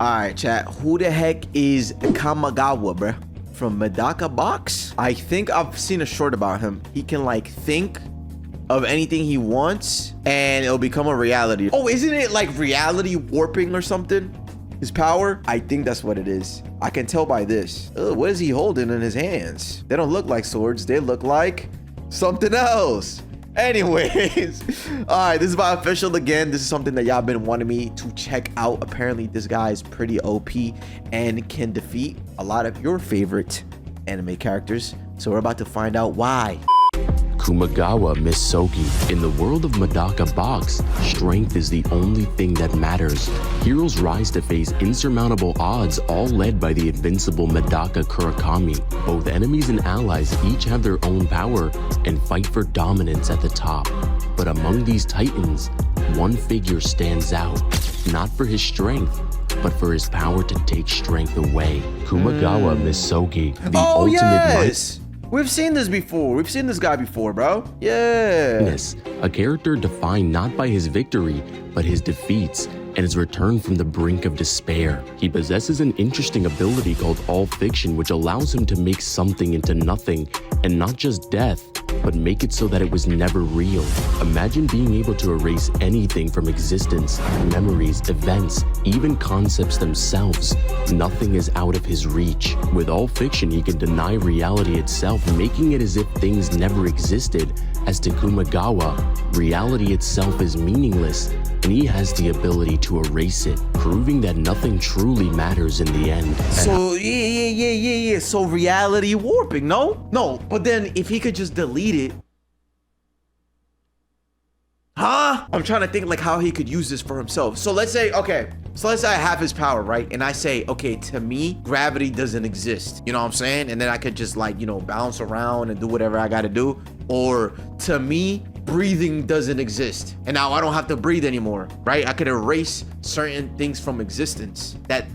All right, chat. Who the heck is Kumagawa, bruh? From Medaka box? I think I've seen a short about him. He can like think of anything he wants and it'll become a reality. Oh, isn't it like reality warping or something? His power? I think that's what it is. I can tell by this. Ugh, what is he holding in his hands? They don't look like swords. They look like something else. Anyways, all right, this is by Official again. This is something that y'all been wanting me to check out. Apparently, this guy is pretty OP and can defeat a lot of your favorite anime characters. So we're about to find out why. Kumagawa Misogi. In the world of Medaka box, strength is the only thing that matters. Heroes rise to face insurmountable odds, all led by the invincible Medaka Kurakami. Both enemies and allies each have their own power and fight for dominance at the top. But among these titans, one figure stands out, not for his strength, but for his power to take strength away. Kumagawa Misogi, the ultimate yes! We've seen this before. We've seen this guy before, bro. Yeah. A character defined not by his victory, but his defeats and his return from the brink of despair. He possesses an interesting ability called All Fiction, which allows him to make something into nothing, and not just death, but make it so that it was never real. Imagine being able to erase anything from existence, memories, events, even concepts themselves. Nothing is out of his reach. With All Fiction, he can deny reality itself, making it as if things never existed. As to Kumagawa, reality itself is meaningless, and he has the ability to erase it, proving that nothing truly matters in the end. So yeah. So reality warping, no, but then if he could just delete it, huh? I'm trying to think like how he could use this for himself. So let's say, okay, so let's say I have his power, right? And I say, okay, to me, gravity doesn't exist. You know what I'm saying? And then I could just like, you know, bounce around and do whatever I got to do. Or to me, breathing doesn't exist. And now I don't have to breathe anymore, right? I could erase certain things from existence that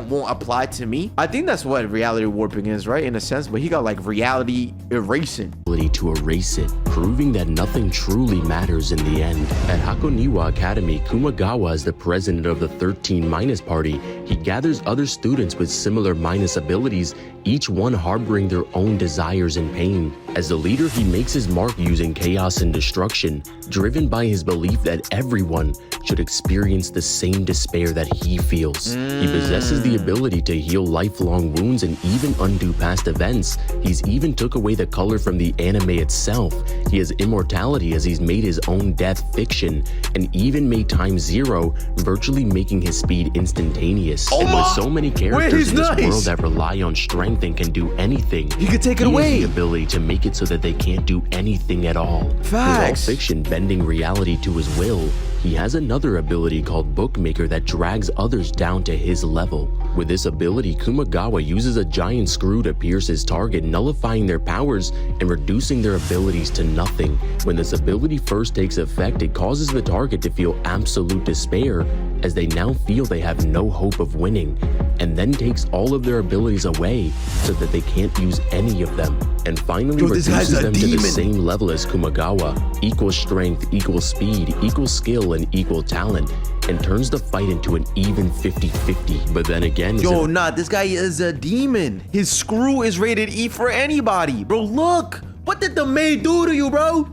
won't apply to me. I think that's what reality warping is, right? In a sense, but he got like reality erasing. Ability to erase it, proving that nothing truly matters in the end. At Hakoniwa Academy, Kumagawa is the president of the 13 Minus Party. He gathers other students with similar minus abilities, each one harboring their own desires and pain. As the leader, he makes his mark using chaos and destruction, driven by his belief that everyone should experience the same despair that he feels. He possesses the ability to heal lifelong wounds and even undo past events. He's even took away the color from the anime itself. He has immortality as he's made his own death fiction, and even made time zero, virtually making his speed instantaneous. And with so many characters in this world that rely on strength and can do anything, he could take it away. He has the ability to make it so that they can't do anything at all. Facts. With All Fiction bending reality to his will, he has another ability called Bookmaker that drags others down to his level. With this ability, Kumagawa uses a giant screw to pierce his target, nullifying their powers and reducing their abilities to nothing. When this ability first takes effect, it causes the target to feel absolute despair, as they now feel they have no hope of winning, and then takes all of their abilities away so that they can't use any of them. And finally reduces them to the same level as Kumagawa, equal strength, equal speed, equal skill, and equal talent, and turns the fight into an even 50-50. But then again, this guy is a demon. His screw is rated E for anybody. Bro, look, what did the maid do to you, bro?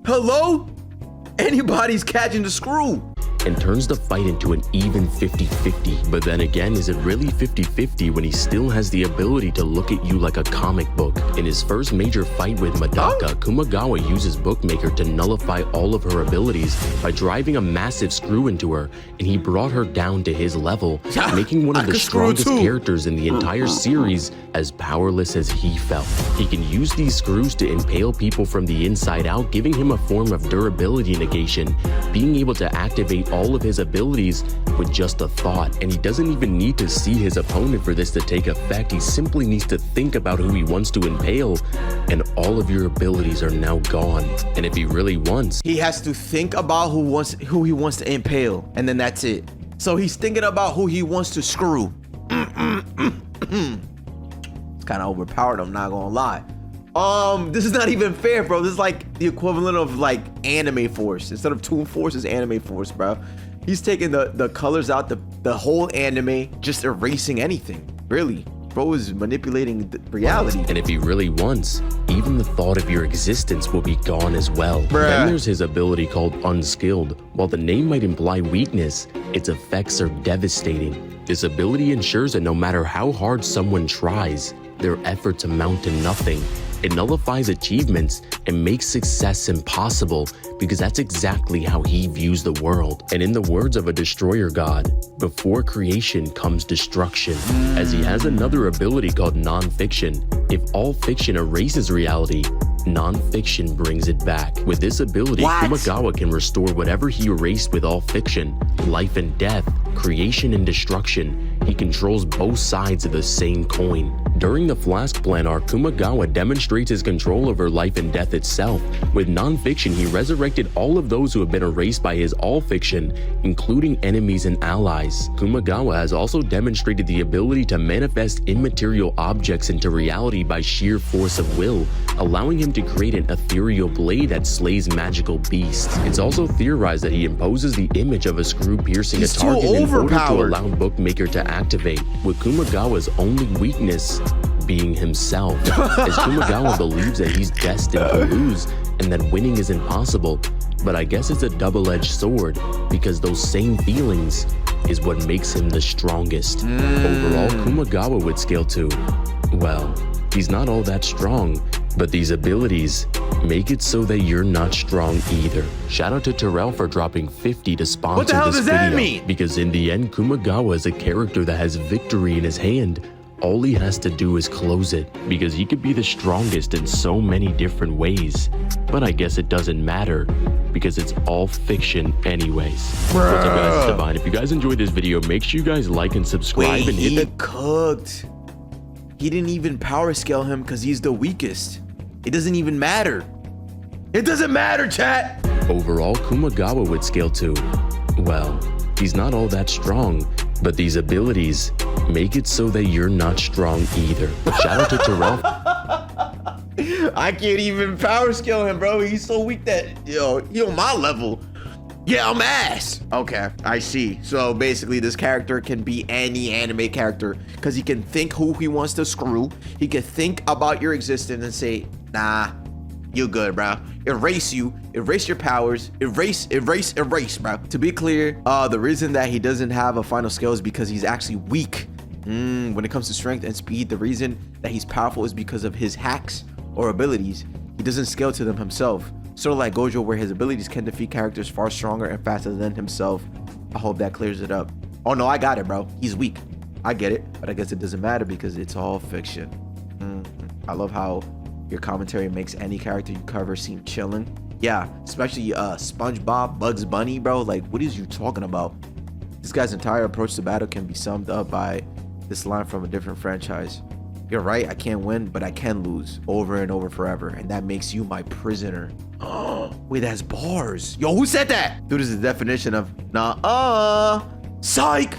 Hello? Anybody's catching the screw. And turns the fight into an even 50-50. But then again, is it really 50-50 when he still has the ability to look at you like a comic book? In his first major fight with Medaka, Kumagawa uses Bookmaker to nullify all of her abilities by driving a massive screw into her, and he brought her down to his level, making one of the strongest characters in the entire series as powerless as he felt. He can use these screws to impale people from the inside out, giving him a form of durability negation, being able to activate all of his abilities with just a thought. And he doesn't even need to see his opponent for this to take effect. He simply needs to think about who he wants to impale, and all of your abilities are now gone. And if he really wants, he has to think about who he wants to impale, and then that's it. So he's thinking about who he wants to screw. It's kind of overpowered, I'm not gonna lie. This is not even fair, bro. This is like the equivalent of like anime force. Instead of Toon Force, is anime force, bro. He's taking the colors out, the whole anime, just erasing anything. Really. Bro is manipulating the reality. And if he really wants, even the thought of your existence will be gone as well. Then there's his ability called Unskilled. While the name might imply weakness, its effects are devastating. This ability ensures that no matter how hard someone tries, their efforts amount to nothing. It nullifies achievements and makes success impossible because that's exactly how he views the world. And in the words of a destroyer god, before creation comes destruction, as he has another ability called non-fiction. If all fiction erases reality, non-fiction brings it back. With this ability, Kumagawa can restore whatever he erased with all fiction, life and death, creation and destruction. He controls both sides of the same coin. During the Flask Plan arc, Kumagawa demonstrates his control over life and death itself. With non-fiction, he resurrected all of those who have been erased by his all-fiction, including enemies and allies. Kumagawa has also demonstrated the ability to manifest immaterial objects into reality by sheer force of will, allowing him to create an ethereal blade that slays magical beasts. It's also theorized that he imposes the image of a screw piercing a target in order to allow Bookmaker to activate, with Kumagawa's only weakness being himself, as Kumagawa believes that he's destined to lose and that winning is impossible. But I guess it's a double-edged sword, because those same feelings is what makes him the strongest. Overall, Kumagawa would scale to, well, he's not all that strong, but these abilities make it so that you're not strong either. Shout out to Terrell for dropping 50 to sponsor what the hell this does video, that mean? Because in the end, Kumagawa is a character that has victory in his hand. All he has to do is close it, because he could be the strongest in so many different ways. But I guess it doesn't matter, because it's all fiction anyways. What's up, guys? It's Divine. If you guys enjoyed this video, make sure you guys like and subscribe. Wait, and hit that cooked. He didn't even power scale him because he's the weakest. It doesn't even matter. It doesn't matter, chat. Overall, Kumagawa would scale to, well, he's not all that strong, but these abilities make it so that you're not strong either. Shout out to Terrell. I can't even power scale him, bro. He's so weak that, yo, he on my level. Yeah, I'm ass. Okay, I see. So basically this character can be any anime character because he can think who he wants to screw. He can think about your existence and say, nah, you good, bro. Erase you, erase your powers, erase, bro. To be clear, the reason that he doesn't have a final skill is because he's actually weak. When it comes to strength and speed, the reason that he's powerful is because of his hacks or abilities. He doesn't scale to them himself. Sort of like Gojo, where his abilities can defeat characters far stronger and faster than himself. I hope that clears it up. Oh no, I got it, bro. He's weak. I get it, but I guess it doesn't matter because it's all fiction. I love how your commentary makes any character you cover seem chilling. Yeah, especially SpongeBob, Bugs Bunny, bro. Like, what is you talking about? This guy's entire approach to battle can be summed up by this line from a different franchise. You're right, I can't win, but I can lose over and over forever, and that makes you my prisoner. Oh, wait, that's bars. Yo, who said that? Dude, this is the definition of psych.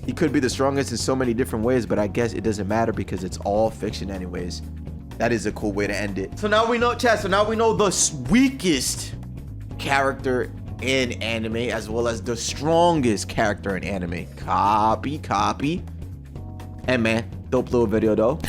He could be the strongest in so many different ways, but I guess it doesn't matter because it's all fiction anyways. That is a cool way to end it. So now we know, chat, so now we know the weakest character in anime as well as the strongest character in anime. Copy. And man, dope little video though.